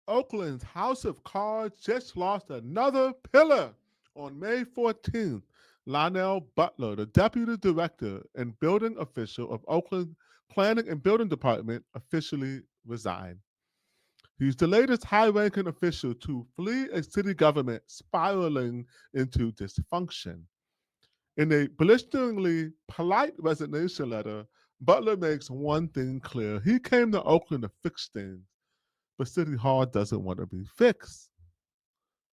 Oakland's House of Cards just lost another pillar. On May 14th, Lonell Butler, the deputy director and building official of Oakland Planning and Building Department, officially resigned. He's the latest high ranking official to flee a city government spiraling into dysfunction. In a blisteringly polite resignation letter, Butler makes one thing clear. He came to Oakland to fix things, but City Hall doesn't want to be fixed.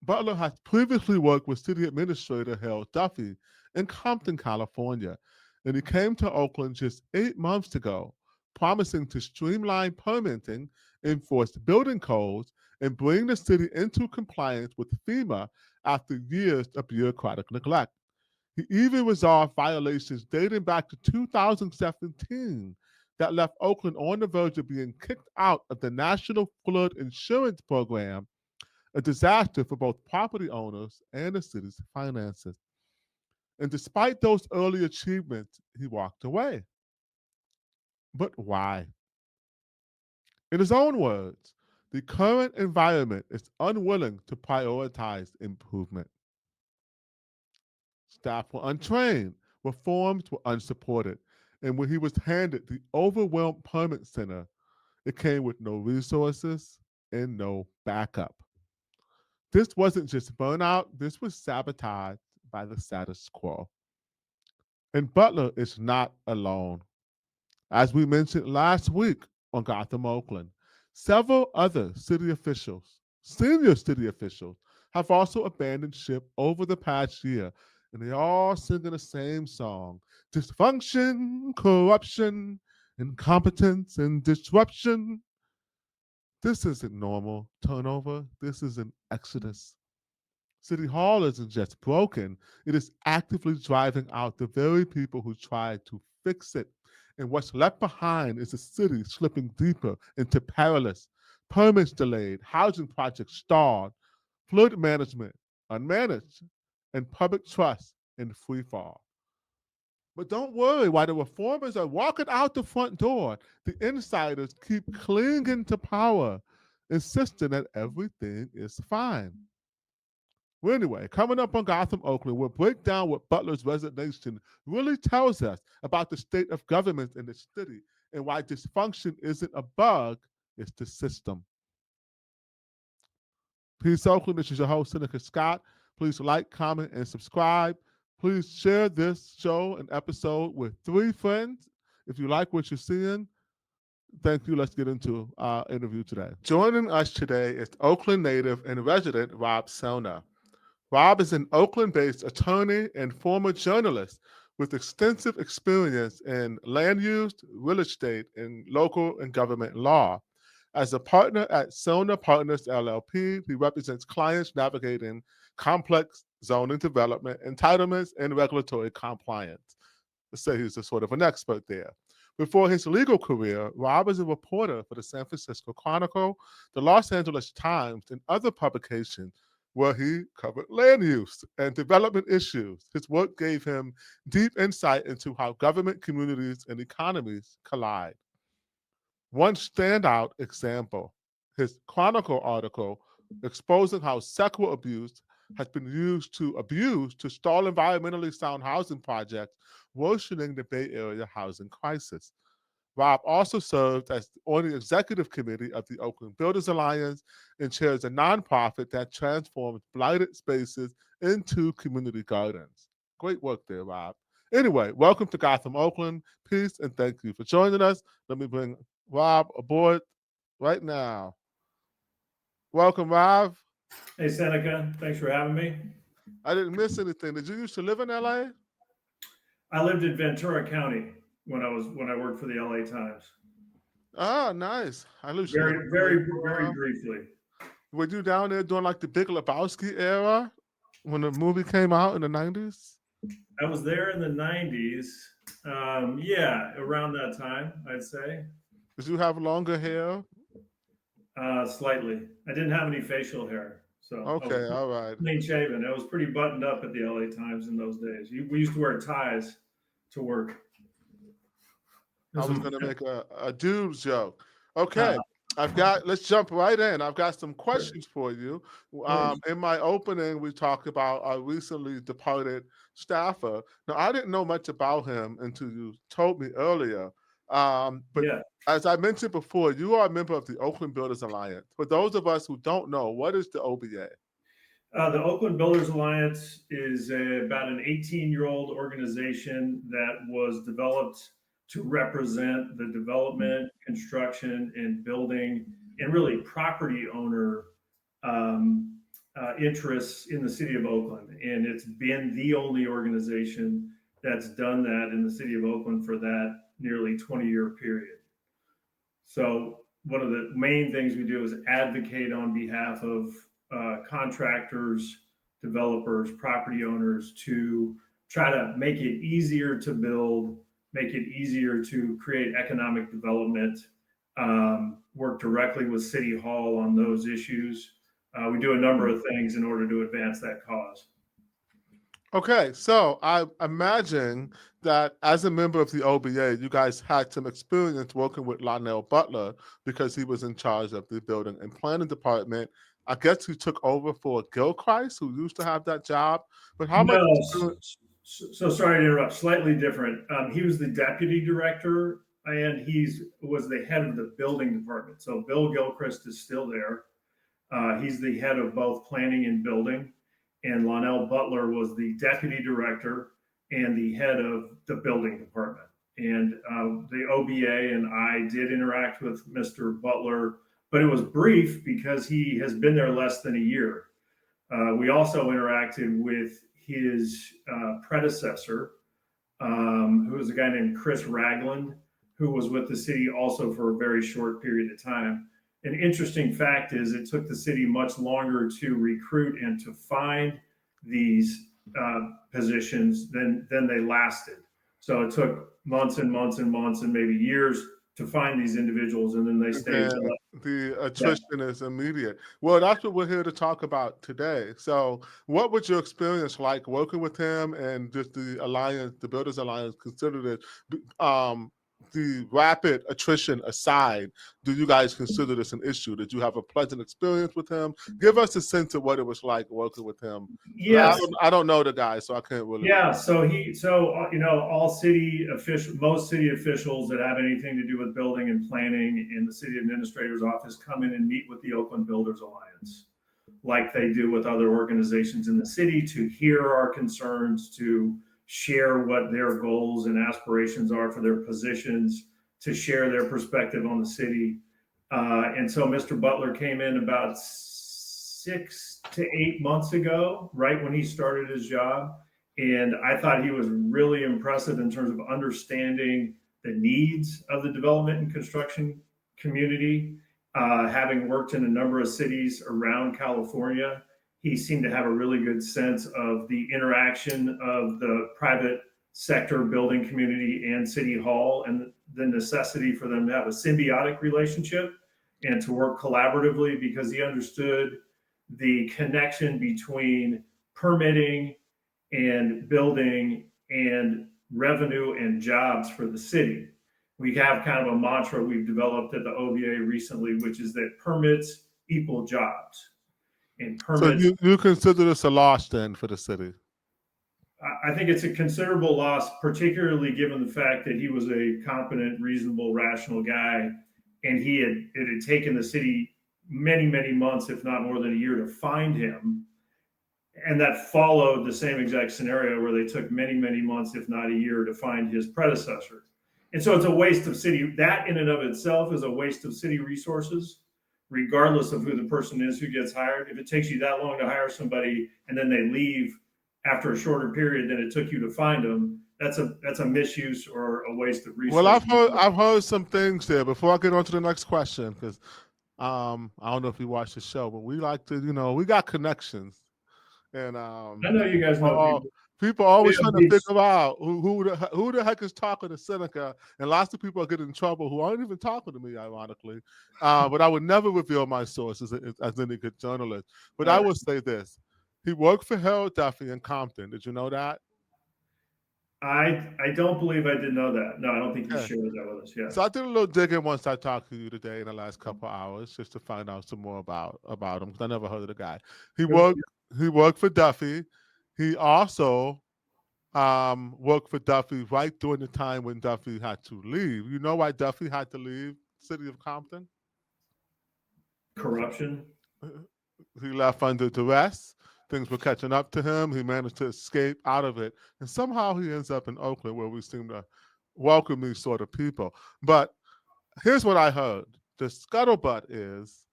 Butler has previously worked with City Administrator Harold Duffy in Compton, California, and he came to Oakland just 8 months ago, promising to streamline permitting, enforce building codes, and bring the city into compliance with FEMA after years of bureaucratic neglect. He even resolved violations dating back to 2017 that left Oakland on the verge of being kicked out of the National Flood Insurance Program, a disaster for both property owners and the city's finances. And despite those early achievements, he walked away. But why? In his own words, the current environment is unwilling to prioritize improvement. Staff were untrained, reforms were unsupported, and when he was handed the overwhelmed permit center, it came with no resources and no backup. This wasn't just burnout, this was sabotage by the status quo. And Butler is not alone. As we mentioned last week on Gotham Oakland, several other city officials, senior city officials, have also abandoned ship over the past year, and they all singing the same song: dysfunction, corruption, incompetence, and disruption. This isn't normal turnover. This is an exodus. City Hall isn't just broken, it is actively driving out the very people who tried to fix it. And what's left behind is a city slipping deeper into perilous, permits delayed, housing projects stalled, flood management unmanaged, and public trust in free fall. But don't worry, while the reformers are walking out the front door, the insiders keep clinging to power, insisting that everything is fine. Well, anyway, coming up on Gotham Oakland, we'll break down what Butler's resignation really tells us about the state of government in the city and why dysfunction isn't a bug, it's the system. Peace, Oakland. This is your host, Seneca Scott. Please like, comment, and subscribe. Please share this show and episode with 3 friends. If you like what you're seeing, thank you. Let's get into our interview today. Joining us today is Oakland native and resident Rob Selna. Rob is an Oakland based attorney and former journalist with extensive experience in land use, real estate, and local and government law. As a partner at Selna Partners LLP, he represents clients navigating complex zoning development, entitlements, and regulatory compliance. Let's say he's a sort of an expert there. Before his legal career, Rob is a reporter for the San Francisco Chronicle, the Los Angeles Times, and other publications where he covered land use and development issues. His work gave him deep insight into how government, communities, and economies collide. One standout example, his Chronicle article exposing how sexual abuse has been used to stall environmentally sound housing projects, worsening the Bay Area housing crisis. Rob also served as on the executive committee of the Oakland Builders Alliance and chairs a nonprofit that transforms blighted spaces into community gardens. Great work there, Rob. Anyway, welcome to Gotham Oakland. Peace and thank you for joining us. Let me bring Rob aboard right now. Welcome, Rob. Hey, Seneca. Thanks for having me. I didn't miss anything. Did you used to live in LA? I lived in Ventura County when I worked for the LA Times. Oh, nice. I used to live Very, in LA very, for a very while. briefly. Were you down there during like the Big Lebowski era when the movie came out in the 90s? I was there in the '90s. Yeah, around that time, I'd say. Did you have longer hair? Slightly. I didn't have any facial hair, so I was Okay, all right. clean shaven. I was pretty buttoned up at the LA Times in those days. We used to wear ties to work. I This was was going to make a dude joke. uh, Okay. Let's jump right in. I've got some questions for you. Course. In my opening, we talked about our recently departed staffer. Now, I didn't know much about him until you told me earlier. But Yeah. as I mentioned before, you are a member of the Oakland Builders Alliance. For those of us who don't know, what is the OBA? The Oakland Builders Alliance is about an 18-year-old organization that was developed to represent the development, construction, and building, and really property owner interests in the city of Oakland. And it's been the only organization that's done that in the city of Oakland for that nearly 20-year period. So one of the main things we do is advocate on behalf of contractors, developers, property owners to try to make it easier to build, make it easier to create economic development, work directly with City Hall on those issues. We do a number of things in order to advance that cause. Okay, so I imagine that as a member of the OBA, you guys had some experience working with Lonell Butler because he was in charge of the building and planning department. I guess he took over for Gilchrist, who used to have that job. But how much No, experience? so sorry to interrupt. Slightly different. He was the deputy director, and he's was the head of the building department. So Bill Gilchrist is still there. He's the head of both planning and building, and Lonell Butler was the deputy director and the head of the building department. And the OBA and I did interact with Mr. Butler, but it was brief because he has been there less than a year. We also interacted with his predecessor, who was a guy named Chris Ragland, who was with the city also for a very short period of time. An interesting fact is it took the city much longer to recruit and to find these positions than they lasted. So it took months and months and months and maybe years to find these individuals, and then they stayed. The Yeah. attrition is immediate. Well, that's what we're here to talk about today. So, what was your experience like working with him and just the alliance, the Builders Alliance, considered it? The rapid attrition aside, do you guys consider this an issue? Did you have a pleasant experience with him? Give us a sense of what it was like working with him. Yes. I don't know the guy, so I can't really. Yeah, all city official, most city officials that have anything to do with building and planning in the city administrator's office come in and meet with the Oakland Builders Alliance, like they do with other organizations in the city, to hear our concerns, to share what their goals and aspirations are for their positions, to share their perspective on the city. And so Mr. Butler came in about 6 to 8 months ago, right when he started his job. And I thought he was really impressive in terms of understanding the needs of the development and construction community. Having worked in a number of cities around California, he seemed to have a really good sense of the interaction of the private sector building community and City Hall, and the necessity for them to have a symbiotic relationship and to work collaboratively, because he understood the connection between permitting and building and revenue and jobs for the city. We have kind of a mantra we've developed at the OVA recently, which is that permits equal jobs. And permits. So you consider this a loss then for the city? I think it's a considerable loss, particularly given the fact that he was a competent, reasonable, rational guy, and it had taken the city many, many months, if not more than a year, to find him. And that followed the same exact scenario where they took many, many months, if not a year, to find his predecessor. And so it's a waste of city. That in and of itself is a waste of city resources, regardless of who the person is who gets hired. If it takes you that long to hire somebody and then they leave after a shorter period than it took you to find them, that's a misuse or a waste of resources. Well, I've heard some things there. Before I get on to the next question, because I don't know if you watch the show, but we like to, we got connections, and I know you guys know people always trying to figure out who the heck is talking to Seneca, and lots of people are getting in trouble who aren't even talking to me, ironically. But I would never reveal my sources as any good journalist. But I will say this: he worked for Harold Duffy in Compton. Did you know that? I don't believe I did know that. No, I don't think you Yeah. shared that with us. Yeah. So I did a little digging once I talked to you today in the last couple of hours just to find out some more about him because I never heard of the guy. He Good for worked he worked for Duffy. He also worked for Duffy right during the time when Duffy had to leave. You know why Duffy had to leave the city of Compton? corruption. He left under duress. Things were catching up to him. He managed to escape out of it. And somehow he ends up in Oakland where we seem to welcome these sort of people. But here's what I heard. The scuttlebutt is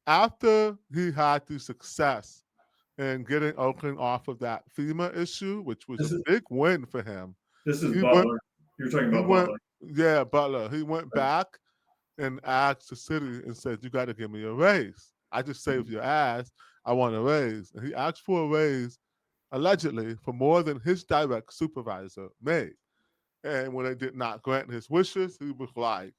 after he had the success in getting Oakland off of that FEMA issue, which was a This is big win for him, this is he went Butler. You're talking he about went Butler. yeah, Butler. He went Right. back and asked the city and said, "You got to give me a raise. I just saved your ass. I want a raise." And he asked for a raise allegedly for more than his direct supervisor made. And when they did not grant his wishes, he was like,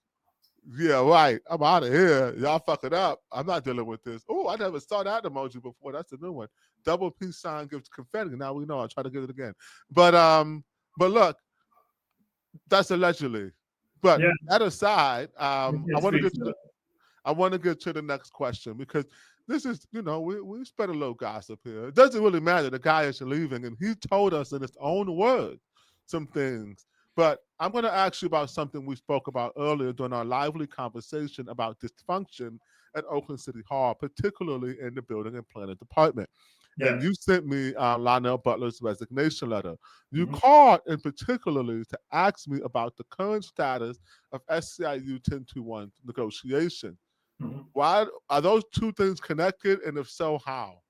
"Yeah, right. I'm out of here. Y'all fuck it up. I'm not dealing with this." Oh, I never saw that emoji before. That's a new one. Double peace sign gives confetti. Now we know. I'll try to get it again. But look, that's allegedly. But Yeah, that aside, we I can't want to speak get to to that. I want to get to the next question because this is, we spread a little gossip here. It doesn't really matter. The guy is leaving, and he told us in his own words some things. But I'm going to ask you about something we spoke about earlier during our lively conversation about dysfunction at Oakland City Hall, particularly in the building and planning department. And Yes. you sent me Lonell Butler's resignation letter. You Mhm. called in particularly to ask me about the current status of SCIU 1021 negotiation. Mhm. Why are those two things connected? And if so, how?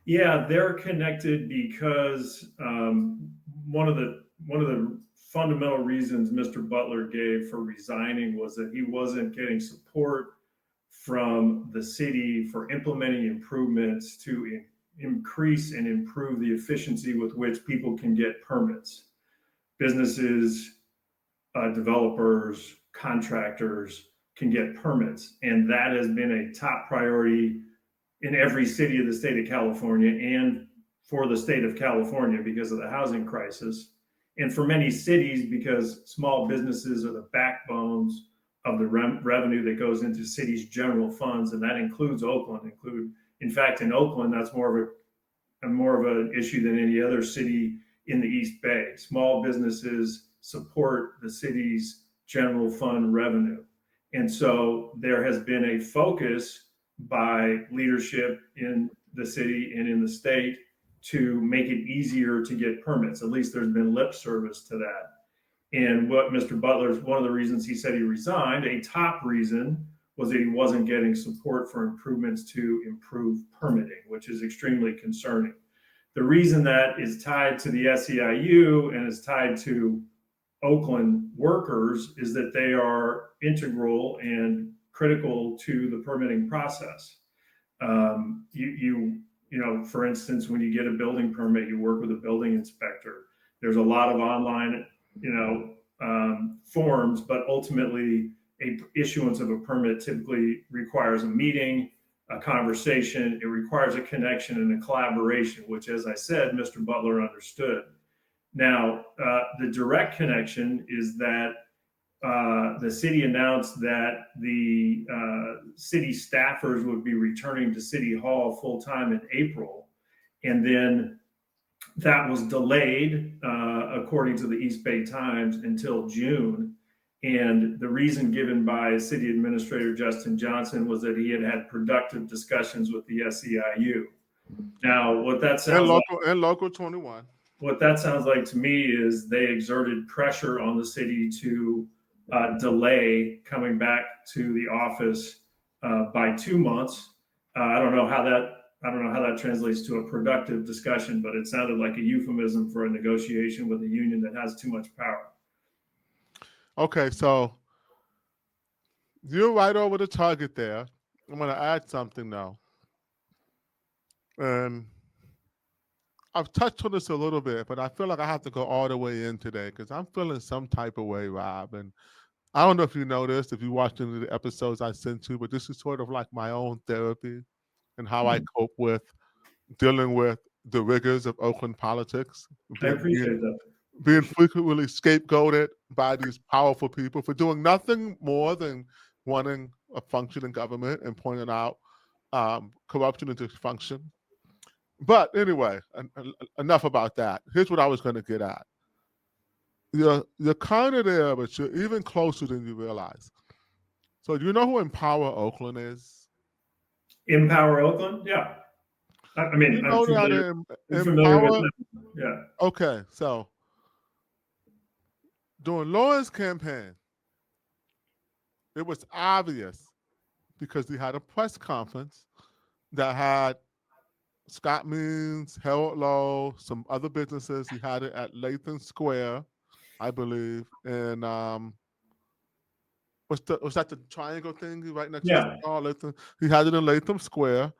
Yeah, they're connected because one of the fundamental reasons Mr. Butler gave for resigning was that he wasn't getting support from the city for implementing improvements to increase and improve the efficiency with which people can get permits. Businesses, developers, contractors can get permits, and that has been a top priority in every city of the state of California and for the state of California because of the housing crisis. And for many cities, because small businesses are the backbones of the revenue that goes into cities' general funds, and that includes Oakland. In fact, in Oakland, that's more of an issue than any other city in the East Bay. Small businesses support the city's general fund revenue. And so there has been a focus by leadership in the city and in the state to make it easier to get permits. At least there's been lip service to that. And what Mr. Butler's one of the reasons he said he resigned, a top reason was that he wasn't getting support for improvements to improve permitting, which is extremely concerning. The reason that is tied to the SEIU and is tied to Oakland workers is that they are integral and critical to the permitting process. For instance, when you get a building permit, you work with a building inspector. There's a lot of online, forms, but ultimately, a issuance of a permit typically requires a meeting, a conversation. It requires a connection and a collaboration, which, as I said, Mr. Butler understood. Now, the direct connection is that the city announced that the city staffers would be returning to City Hall full time in April. And then that was delayed, according to the East Bay Times, until June. And the reason given by City Administrator Justin Johnson was that he had had productive discussions with the SEIU. Now, And local 21. what that sounds like to me is they exerted pressure on the city to delay coming back to the office by 2 months. I don't know how that translates to a productive discussion, but it sounded like a euphemism for a negotiation with a union that has too much power. Okay, so you're right over the target there. I'm going to add something now. And I've touched on this a little bit, but I feel like I have to go all the way in today because I'm feeling some type of way, Rob. And I don't know if you noticed, if you watched any of the episodes I sent you, but this is sort of like my own therapy and how I cope with dealing with the rigors of Oakland politics, I being appreciate that. being frequently scapegoated by these powerful people for doing nothing more than wanting a functioning government and pointing out corruption and dysfunction. But anyway, enough about that. Here's what I was going to get at. You're kind of there, but you're even closer than you realize. So do you know who Empower Oakland is? Empower Oakland? Yeah. I mean, you know I'm that familiar Empower. with them. Yeah. Okay, so during Lauren's campaign, it was obvious because he had a press conference that had Scott Means, Harold Lowe, some other businesses. He had it at Latham Square, I believe, and was that the triangle thing right next to Latham? He had it in Latham Square,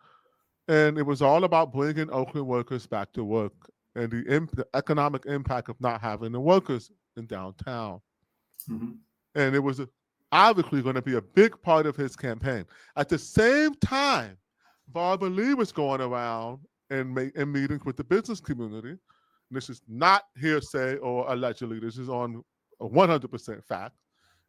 and it was all about bringing Oakland workers back to work and the economic impact of not having the workers in downtown. Mm-hmm. And it was obviously going to be a big part of his campaign. At the same time, Barbara Lee was going around and meetings with the business community. And this is not hearsay or allegedly. This is on a 100% fact.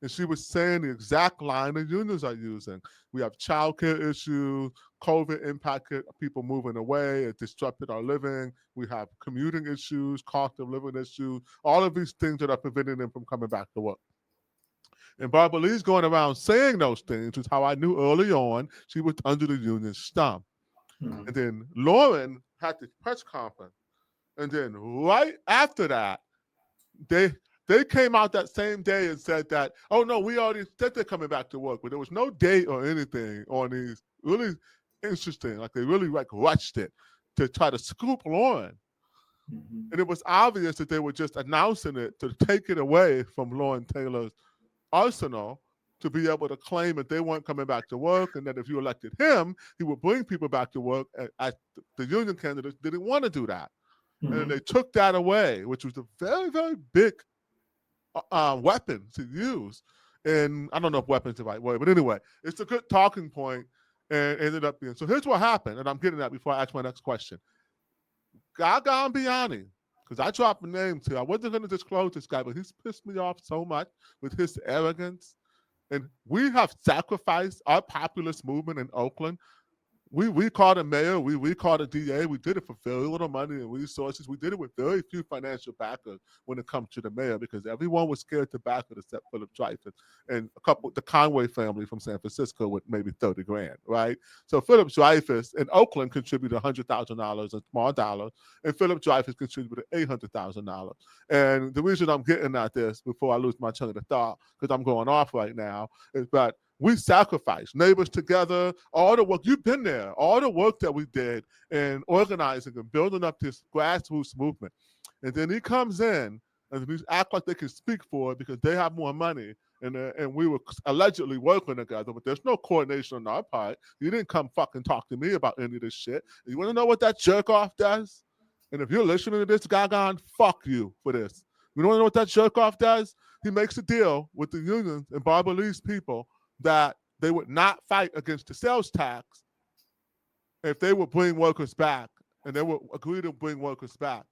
And she was saying the exact line the unions are using. We have childcare issues, COVID impacted people moving away, it disrupted our living. We have commuting issues, cost of living issues, all of these things that are preventing them from coming back to work. And Barbara Lee's going around saying those things, which is how I knew early on she was under the union's thumb. Mm-hmm. And then Lauren had this press conference. And then right after that, they came out that same day and said that, oh, no, we already said they're coming back to work. But there was no date or anything on these. Really interesting. Like they really rushed it to try to scoop Lauren. Mm-hmm. And it was obvious that they were just announcing it to take it away from Lauren Taylor's arsenal to be able to claim that they weren't coming back to work and that if you elected him, he would bring people back to work. The union candidates didn't want to do that. Mm-hmm. And they took that away, which was a very, very big weapon to use. And I don't know if weapon's the right word, but anyway, it's a good talking point and ended up being. So here's what happened, and I'm getting at before I ask my next question. Gaga Biani, because I dropped a name too. I wasn't going to disclose this guy, but he's pissed me off so much with his arrogance. And we have sacrificed our populist movement in Oakland. We called a mayor, we called a DA. We did it for very little money and resources. We did it with very few financial backers when it comes to the mayor because everyone was scared to back it except Philip Dreyfus and the Conway family from San Francisco with maybe $30,000, right? So Philip Dreyfus in Oakland contributed $100,000, a small dollar, and Philip Dreyfus contributed $800,000. And the reason I'm getting at this before I lose my train of thought, because I'm going off right now, is that we sacrificed Neighbors Together, all the work, you've been there, all the work that we did in organizing and building up this grassroots movement. And then he comes in and we act like they can speak for it because they have more money. And we were allegedly working together, but there's no coordination on our part. You didn't come fucking talk to me about any of this shit. And you want to know what that jerk off does? And if you're listening to this, Gaga, fuck you for this. You want to know what that jerk off does? He makes a deal with the unions and Barbara Lee's people that they would not fight against the sales tax if they would bring workers back, and they would agree to bring workers back.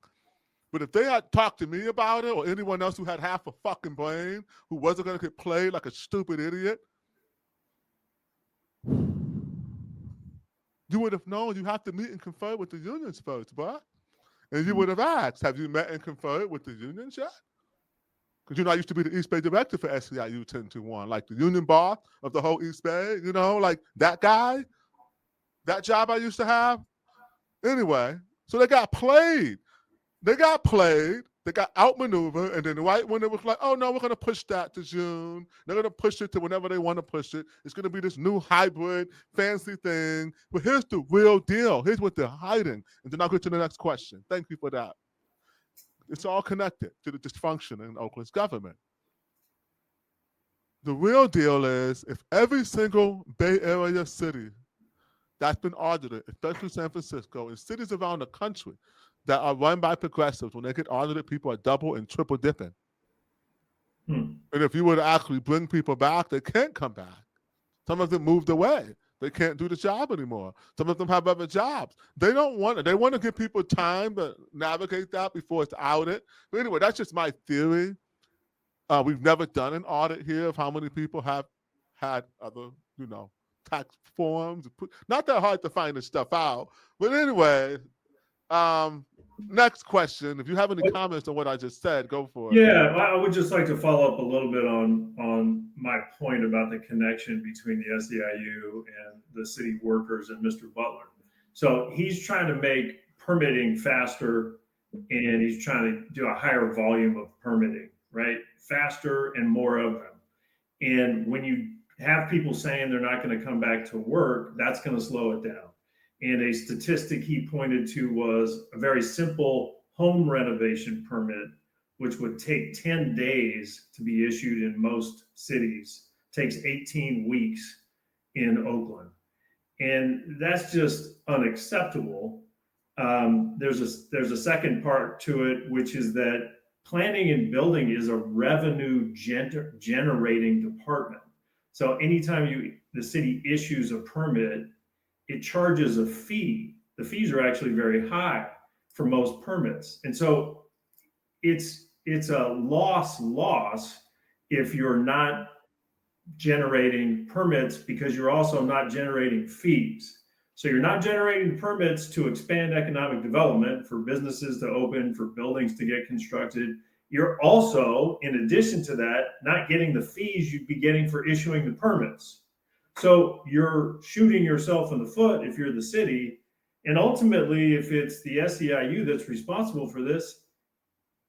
But if they had talked to me about it or anyone else who had half a fucking brain, who wasn't going to get played like a stupid idiot, you would have known you have to meet and confer with the unions first, bro. And you would have asked, have you met and conferred with the unions yet? Because, I used to be the East Bay director for SEIU 1021, like the union boss of the whole East Bay, like that guy, that job I used to have. Anyway, so they got played. They got outmaneuvered, and then right when it was like, oh, no, we're going to push that to June. They're going to push it to whenever they want to push it. It's going to be this new hybrid, fancy thing. But here's the real deal. Here's what they're hiding. And then I'll get to the next question. Thank you for that. It's all connected to the dysfunction in Oakland's government. The real deal is if every single Bay Area city that's been audited, especially San Francisco, and cities around the country that are run by progressives, when they get audited, people are double and triple dipping. And if you were to actually bring people back, they can't come back. Some of them moved away. they can't do the job anymore. Some of them have other jobs. They want to give people time to navigate that before it's outed. But anyway, that's just my theory. We've never done an audit here of how many people have had other, tax forms. Not that hard to find this stuff out. But anyway, next question. If you have any comments on what I just said, go for it. Yeah, I would just like to follow up a little bit on my point about the connection between the SEIU and the city workers and Mr. Butler. So he's trying to make permitting faster, and he's trying to do a higher volume of permitting, right? Faster and more of them. And when you have people saying they're not going to come back to work, that's going to slow it down. And a statistic he pointed to was a very simple home renovation permit, which would take 10 days to be issued in most cities, takes 18 weeks in Oakland. And that's just unacceptable. There's a second part to it, which is that planning and building is a revenue generating department. So anytime the city issues a permit, it charges a fee. The fees are actually very high for most permits. And so it's a loss if you're not generating permits, because you're also not generating fees. So you're not generating permits to expand economic development, for businesses to open, for buildings to get constructed. You're also, in addition to that, not getting the fees you'd be getting for issuing the permits. So you're shooting yourself in the foot if you're the city. And ultimately, if it's the SEIU that's responsible for this,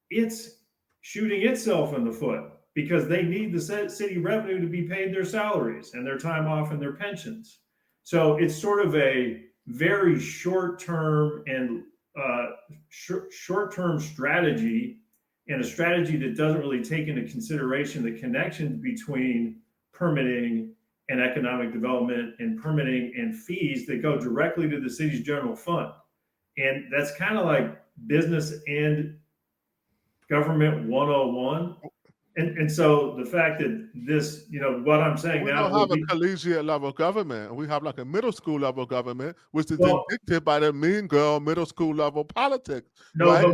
it's shooting itself in the foot, because they need the city revenue to be paid their salaries and their time off and their pensions. So it's sort of a very short-term and short-term strategy, and a strategy that doesn't really take into consideration the connections between permitting and economic development, and permitting and fees that go directly to the city's general fund. And that's kind of like business and government 101. And so the fact that this, what I'm saying we now, don't have a collegiate level government. We have like a middle school level government, which is dictated by the mean girl middle school level politics. No, right?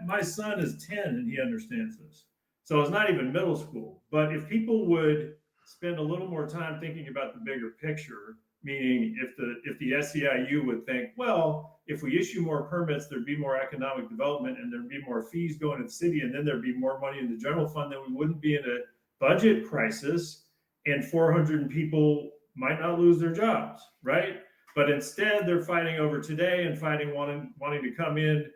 My son is 10 and he understands this. So it's not even middle school. But if people would spend a little more time thinking about the bigger picture, meaning if the SEIU would think, well, if we issue more permits, there'd be more economic development and there'd be more fees going to the city, and then there'd be more money in the general fund, then we wouldn't be in a budget crisis, and 400 people might not lose their jobs, right? But instead, they're fighting over today and wanting to come in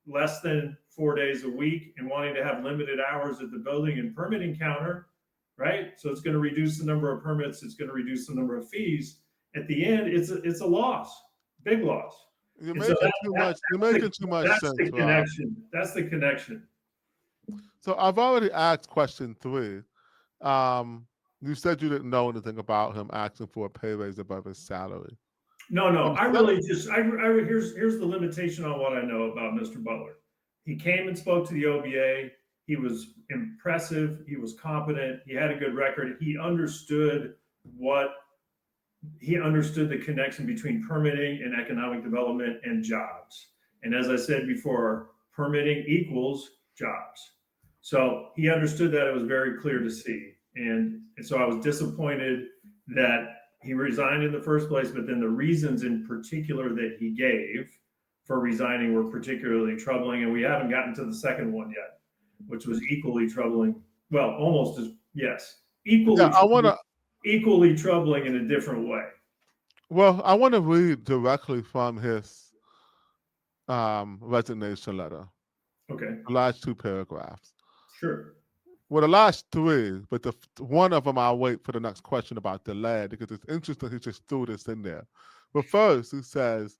less than 4 days a week and wanting to have limited hours at the building and permitting counter, right? So it's going to reduce the number of permits. It's going to reduce the number of fees. At the end, it's a loss, big loss. You're making too much. You're making too much sense. That's the connection. Rob. That's the connection. So I've already asked question 3. You said you didn't know anything about him asking for a pay raise above his salary. No. I really just here's the limitation on what I know about Mr. Butler. He came and spoke to the OBA. He was impressive. He was competent. He had a good record. He understood the connection between permitting and economic development and jobs. And as I said before, permitting equals jobs. So he understood that. It was very clear to see. And so I was disappointed that he resigned in the first place, but then the reasons in particular that he gave for resigning were particularly troubling. And we haven't gotten to the second one yet, which was equally troubling. Well, almost as, yes, equally troubling in a different way. Well, I want to read directly from his resignation letter. Okay. The last 2 paragraphs. Sure. Well, the last 3, but one of them I'll wait for the next question about delay, because it's interesting he just threw this in there. But first, he says,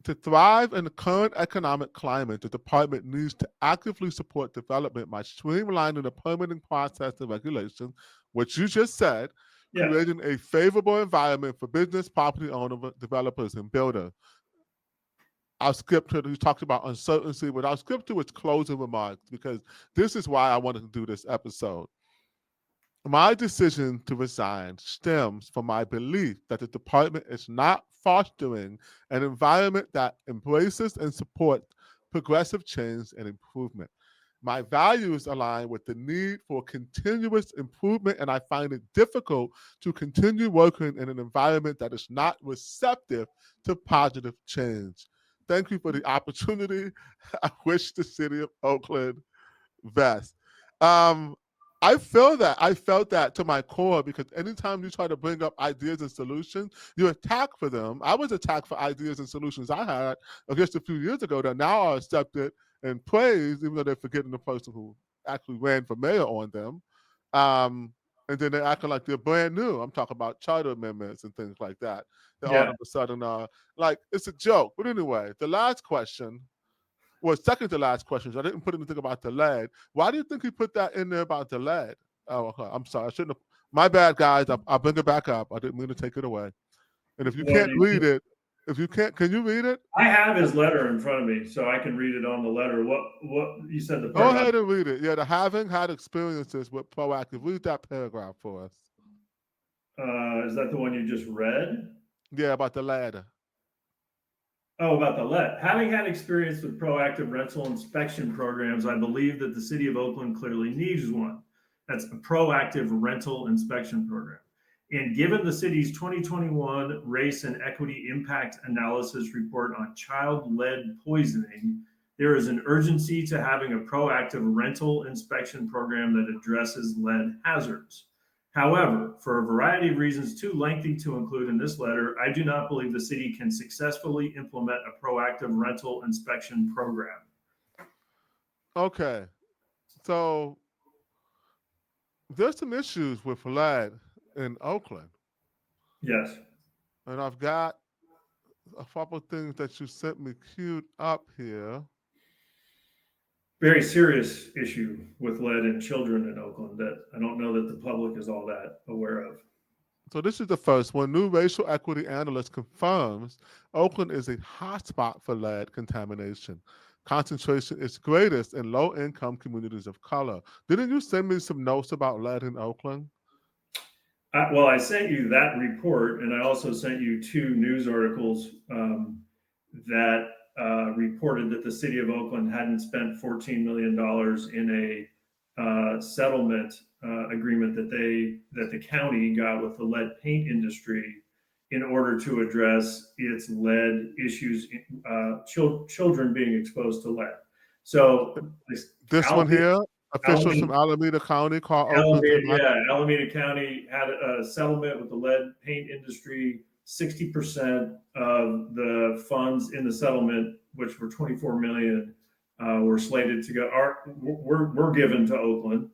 to thrive in the current economic climate, the department needs to actively support development by streamlining the permitting process and regulations, which you just said, creating a favorable environment for business, property owners, developers, and builders. I'll skip to, he talks about uncertainty, but I'll skip to his closing remarks, because this is why I wanted to do this episode. My decision to resign stems from my belief that the department is not fostering an environment that embraces and supports progressive change and improvement. My values align with the need for continuous improvement, and I find it difficult to continue working in an environment that is not receptive to positive change. Thank you for the opportunity. I wish the city of Oakland best. Um, I feel that. I felt that to my core because anytime you try to bring up ideas and solutions, you attack for them. I was attacked for ideas and solutions I had just a few years ago that now are accepted and praised, even though they're forgetting the person who actually ran for mayor on them. And then they're acting like they're brand new. I'm talking about charter amendments and things like that. They all Yeah. of a sudden are like, it's a joke. But anyway, the last question well, second to last question. I didn't put anything about the lead. Why do you think he put that in there about the lead? Oh, okay. I'm sorry. I shouldn't have. My bad, guys. I'll bring it back up. I didn't mean to take it away. And if you Well, can't read it, if you can't, can you read it? I have his letter in front of me, so I can read it on the letter. What you said the Go part about? ahead and read it. Yeah, the having had experiences with proactive. Read that paragraph for us. Is that the one you just read? Yeah, about the ladder. Oh, about the let. Having had experience with proactive rental inspection programs, I believe that the city of Oakland clearly needs one. That's a proactive rental inspection program. And given the city's 2021 Race and Equity Impact Analysis report on child lead poisoning, there is an urgency to having a proactive rental inspection program that addresses lead hazards. However, for a variety of reasons too lengthy to include in this letter, I do not believe the city can successfully implement a proactive rental inspection program. Okay. So there's some issues with lead in Oakland. Yes. And I've got a couple things that you sent me queued up here. Very serious issue with lead in children in Oakland that I don't know that the public is all that aware of. So this is the first one. New racial equity analyst confirms Oakland is a hotspot for lead contamination. Concentration is greatest in low-income communities of color. Didn't you send me some notes about lead in Oakland? Well, I sent you that report, and I also sent you two news articles that reported that the city of Oakland hadn't spent $14 million in a settlement agreement that the county got with the lead paint industry in order to address its lead issues, children being exposed to lead. So this one Alameda, here, officials Alameda, from Alameda County call Oakland. Alameda County had a settlement with the lead paint industry. 60% of the funds in the settlement, which were 24 million, were slated to go. Were given to Oakland,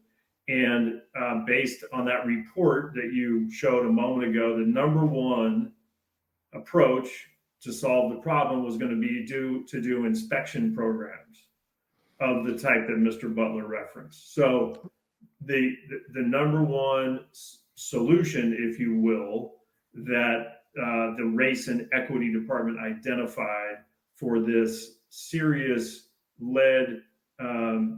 and based on that report that you showed a moment ago, the number one approach to solve the problem was going to be to do inspection programs of the type that Mr. Butler referenced. So the number one solution, if you will, that the Race and Equity Department identified for this serious lead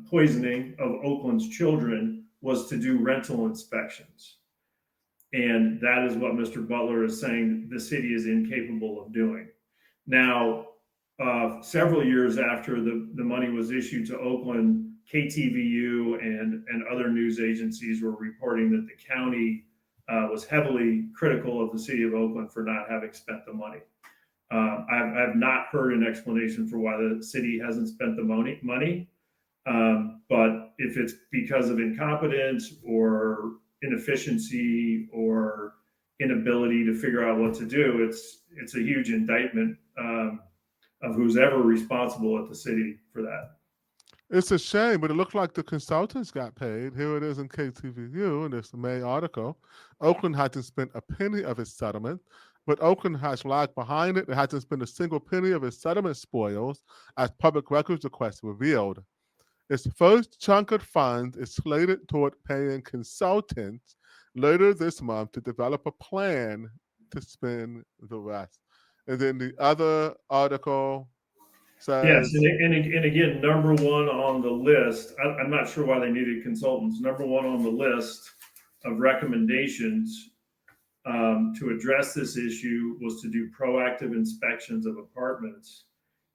poisoning of Oakland's children was to do rental inspections. And that is what Mr. Butler is saying the city is incapable of doing. Now, several years after the money was issued to Oakland, KTVU and other news agencies were reporting that the county was heavily critical of the city of Oakland for not having spent the money. I've not heard an explanation for why the city hasn't spent the money. But if it's because of incompetence or inefficiency or inability to figure out what to do, it's a huge indictment of who's ever responsible at the city for that. It's a shame, but it looked like the consultants got paid. Here it is in KTVU in this May article. Oakland hasn't spent a penny of its settlement, but Oakland has lagged behind it. It hasn't spent a single penny of its settlement spoils, as public records requests revealed. Its first chunk of funds is slated toward paying consultants later this month to develop a plan to spend the rest. And then the other article Yes, says, and again, number one on the list. I'm not sure why they needed consultants. Number one on the list of recommendations to address this issue was to do proactive inspections of apartments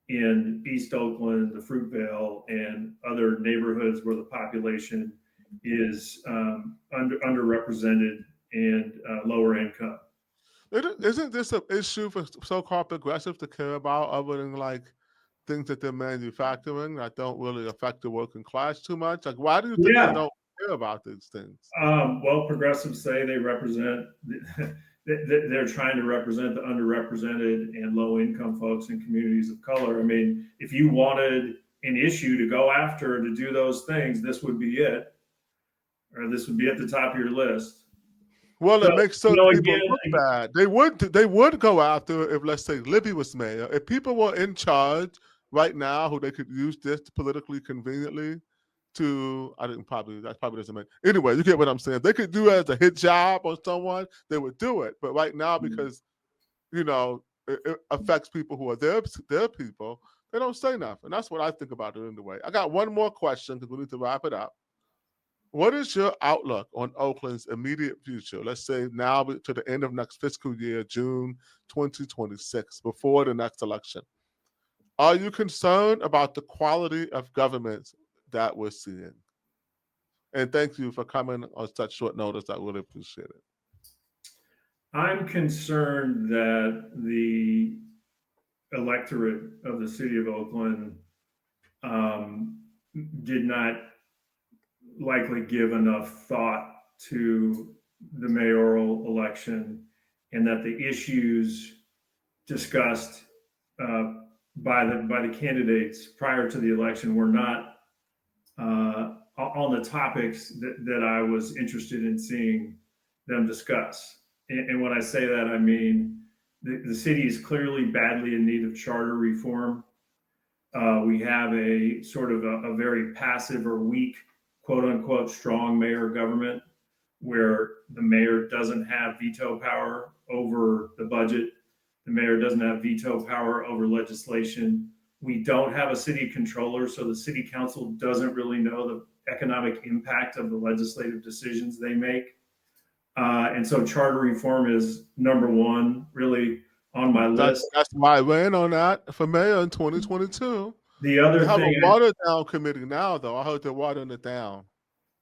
in East Oakland, the Fruitvale, and other neighborhoods where the population is underrepresented and lower income. Isn't this an issue for so-called progressives to care about, other than like things that they're manufacturing that don't really affect the working class too much? Like, why do you think they don't care about these things? Well, progressives say they represent, they're trying to represent the underrepresented and low-income folks in communities of color. I mean, if you wanted an issue to go after to do those things, this would be it, or this would be at the top of your list. Well, it makes certain people again, look bad. They would go after it if, let's say, Libby was mayor. If people were in charge right now who they could use this politically conveniently to, that probably doesn't make, anyway, you get what I'm saying. If they could do it as a hit job on someone, they would do it. But right now, because, you know, it affects people who are their people, they don't say nothing. That's what I think about it anyway. I got one more question because we need to wrap it up. What is your outlook on Oakland's immediate future? Let's say now to the end of next fiscal year, June 2026, before the next election. Are you concerned about the quality of government that we're seeing? And thank you for coming on such short notice. I really appreciate it. I'm concerned that the electorate of the city of Oakland did not likely give enough thought to the mayoral election, and that the issues discussed by the candidates prior to the election were not on the topics that I was interested in seeing them discuss. And when I say that, I mean the city is clearly badly in need of charter reform. We have a sort of a very passive or weak, quote unquote, strong mayor government, where the mayor doesn't have veto power over the budget. The mayor doesn't have veto power over legislation. We don't have a city controller, so the city council doesn't really know the economic impact of the legislative decisions they make. And so charter reform is number one, really, on my list. That's why I ran on that for mayor in 2022. The other they have thing, a water down committee now, though. I heard they're watering it down.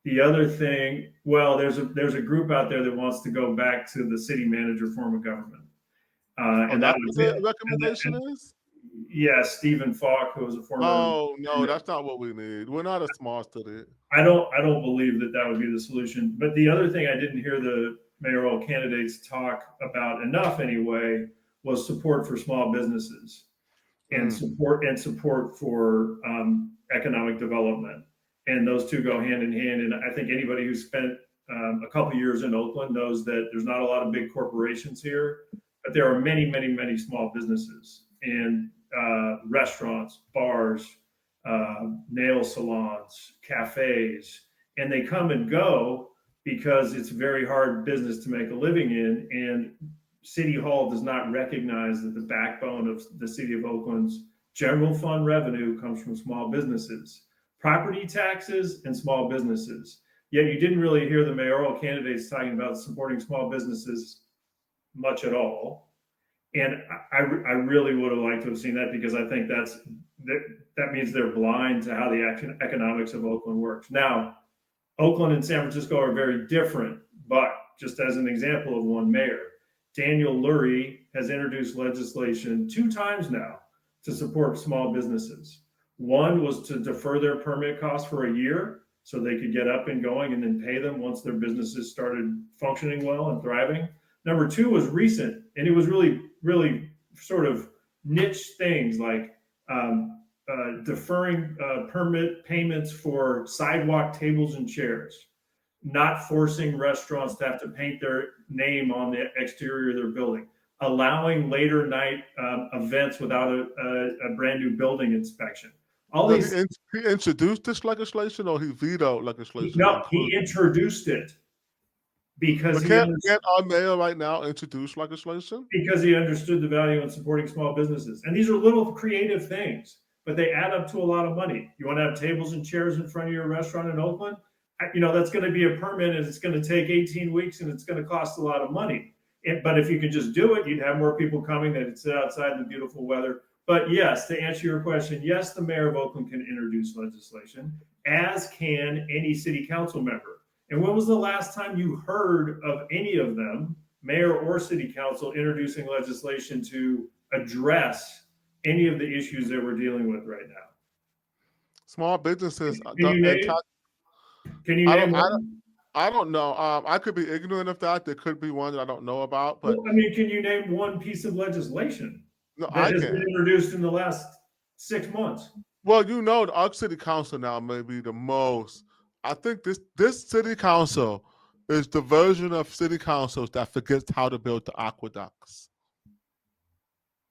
The other thing, well, there's a group out there that wants to go back to the city manager form of government, and that was the recommendation is. Yeah, Stephen Falk, who was a former. Oh no, that's not what we need. We're not a smart city. I don't believe that would be the solution. But the other thing I didn't hear the mayoral candidates talk about enough anyway was support for small businesses and support for economic development. And those two go hand in hand. And I think anybody who's spent a couple of years in Oakland knows that there's not a lot of big corporations here, but there are many, many, many small businesses and restaurants, bars, nail salons, cafes, and they come and go because it's a very hard business to make a living in. And City Hall does not recognize that the backbone of the city of Oakland's general fund revenue comes from small businesses, property taxes, and small businesses. Yet you didn't really hear the mayoral candidates talking about supporting small businesses much at all. And I really would have liked to have seen that, because I think that means they're blind to how the economics of Oakland works. Now, Oakland and San Francisco are very different, but just as an example of one mayor, Daniel Lurie has introduced legislation 2 times now to support small businesses. One was to defer their permit costs for a year so they could get up and going and then pay them once their businesses started functioning well and thriving. Number 2 was recent, and it was really, really sort of niche things like deferring permit payments for sidewalk tables and chairs, not forcing restaurants to have to paint their name on the exterior of their building, allowing later night events without a brand new building inspection. He introduced this legislation, or he vetoed legislation? No, he introduced it. Because can't our mayor right now introduce legislation? Because he understood the value in supporting small businesses. And these are little creative things, but they add up to a lot of money. You want to have tables and chairs in front of your restaurant in Oakland? that's going to be a permit and it's going to take 18 weeks and it's going to cost a lot of money. But if you could just do it, you'd have more people coming that would sit outside in the beautiful weather. But yes, to answer your question, yes, the mayor of Oakland can introduce legislation, as can any city council member. And when was the last time you heard of any of them, mayor or city council, introducing legislation to address any of the issues that we're dealing with right now? Small businesses. Can you name one? I don't know. I could be ignorant of that. There could be one that I don't know about. But well, I mean, can you name one piece of legislation that has been introduced in the last 6 months? Well, our city council now may be the most. I think this city council is the version of city councils that forgets how to build the aqueducts.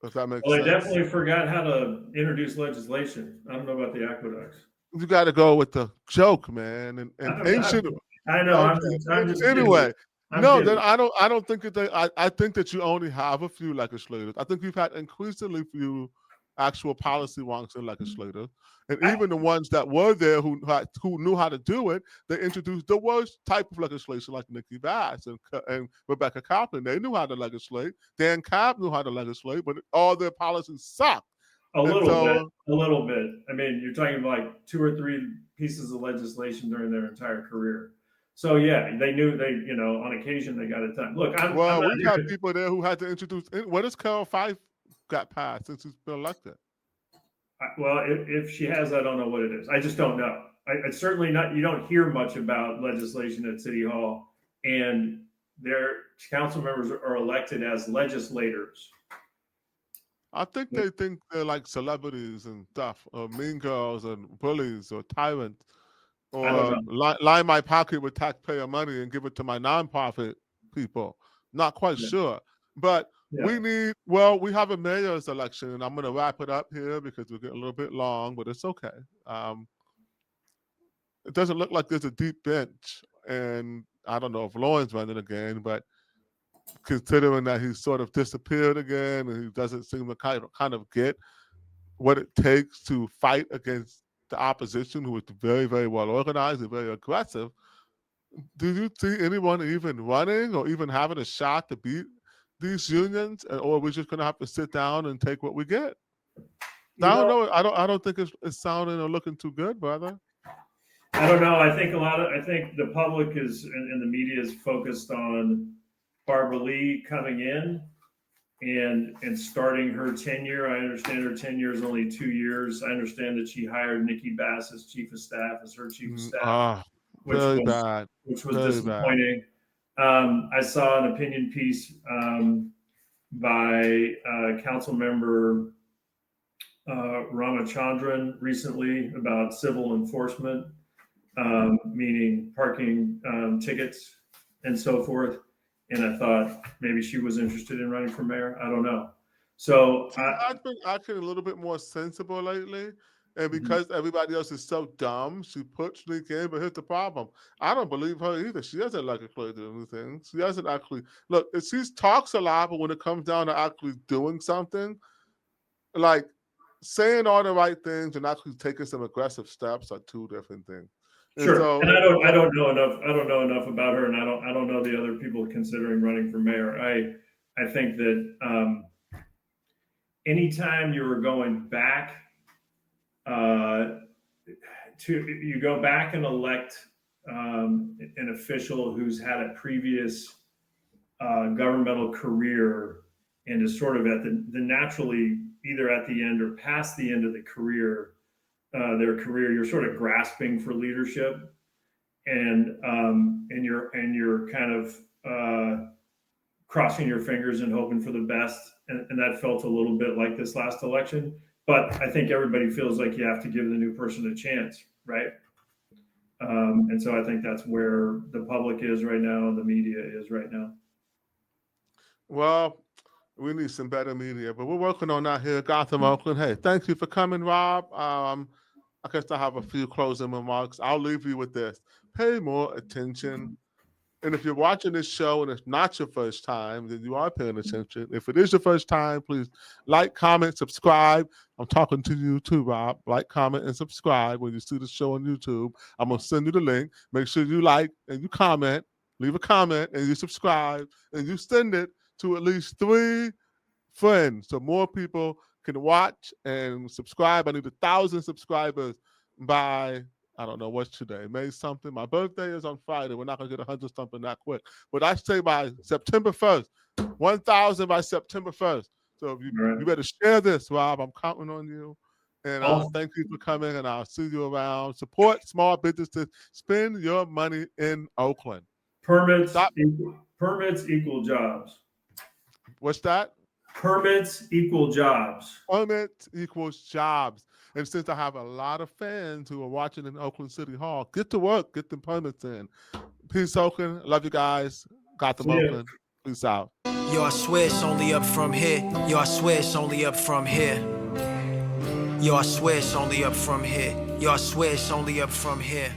If that makes sense. They definitely forgot how to introduce legislation. I don't know about the aqueducts. You got to go with the joke, man. And ancient. I know. Okay. I'm just anyway. No, then I don't think that I think that you only have a few legislators. I think we've had increasingly few actual policy wonks in legislators, and even the ones that were there who knew how to do it, they introduced the worst type of legislation, like Nikki Bass and Rebecca Kaplan. They knew how to legislate. Dan Cobb knew how to legislate, but all their policies sucked. A little bit. I mean, you're talking about like 2 or 3 pieces of legislation during their entire career. So yeah, they knew on occasion they got it done. Look, we've had people there who had to introduce. What has Carol Fife got passed since he's been elected? Well, if she has, I don't know what it is. I just don't know. It's certainly not. You don't hear much about legislation at City Hall, and their council members are elected as legislators. I think they think they're like celebrities and stuff, or mean girls and bullies or tyrants, or line my pocket with taxpayer money and give it to my nonprofit people. Not quite sure. But we have a mayor's election, and I'm going to wrap it up here because we're getting a little bit long, but it's okay. It doesn't look like there's a deep bench, and I don't know if Lauren's running again, but considering that he's sort of disappeared again and he doesn't seem to kind of get what it takes to fight against the opposition, who is very, very well organized and very aggressive. Do you see anyone even running or even having a shot to beat these unions, or are we just going to have to sit down and take what we get? I don't know. I don't think it's sounding or looking too good, brother. I don't know. I think the public is and the media is focused on Barbara Lee coming in and starting her tenure. I understand her tenure is only 2 years. I understand that she hired Nikki Bass as chief of staff, as her chief of staff, which was disappointing. I saw an opinion piece by council member Ramachandran recently about civil enforcement, meaning parking tickets and so forth. And I thought maybe she was interested in running for mayor. I don't know. So I've been actually a little bit more sensible lately. And because everybody else is so dumb, she put Sneak in. But here's the problem. I don't believe her either. She doesn't like to do anything. She doesn't actually look. She talks a lot, but when it comes down to actually doing something, like saying all the right things and actually taking some aggressive steps are 2 different things. Sure, and I don't know enough. I don't know enough about her, and I don't know the other people considering running for mayor. I think that anytime you are going back you go back and elect an official who's had a previous governmental career and is sort of at the naturally either at the end or past the end of the career. Their career, you're sort of grasping for leadership, and you're kind of crossing your fingers and hoping for the best, and that felt a little bit like this last election. But I think everybody feels like you have to give the new person a chance, right? And so I think that's where the public is right now and the media is right now. Well, we need some better media, but we're working on that here at Gotham Oakland. Hey, thank you for coming, Rob. I guess I have a few closing remarks. I'll leave you with this. Pay more attention And if you're watching this show and it's not your first time, then you are paying attention. If it is your first time, please like, comment, subscribe. I'm talking to you too, Rob. Like, comment, and subscribe when you see the show on YouTube. I'm going to send you the link. Make sure you like and you comment. Leave a comment and you subscribe. And you send it to at least 3 friends so more people can watch and subscribe. I need 1,000 subscribers by, I don't know what's today, May something. My birthday is on Friday. We're not going to get 100 something that quick. But I say by September 1st, 1,000 by September 1st. So if you better share this, Rob. I'm counting on you. And thank you for coming, and I'll see you around. Support small businesses. Spend your money in Oakland. Permits equal jobs. What's that? Permits equal jobs. Permits equals jobs. And since I have a lot of fans who are watching in Oakland City Hall, get to work, get the permits in. Peace, Oakland. Love you guys. Gotham Oakland. Peace out. Yo, I swear it's only up from here. Yo, I swear it's only up from here. Yo, I swear it's only up from here. Yo, I swear it's only up from here.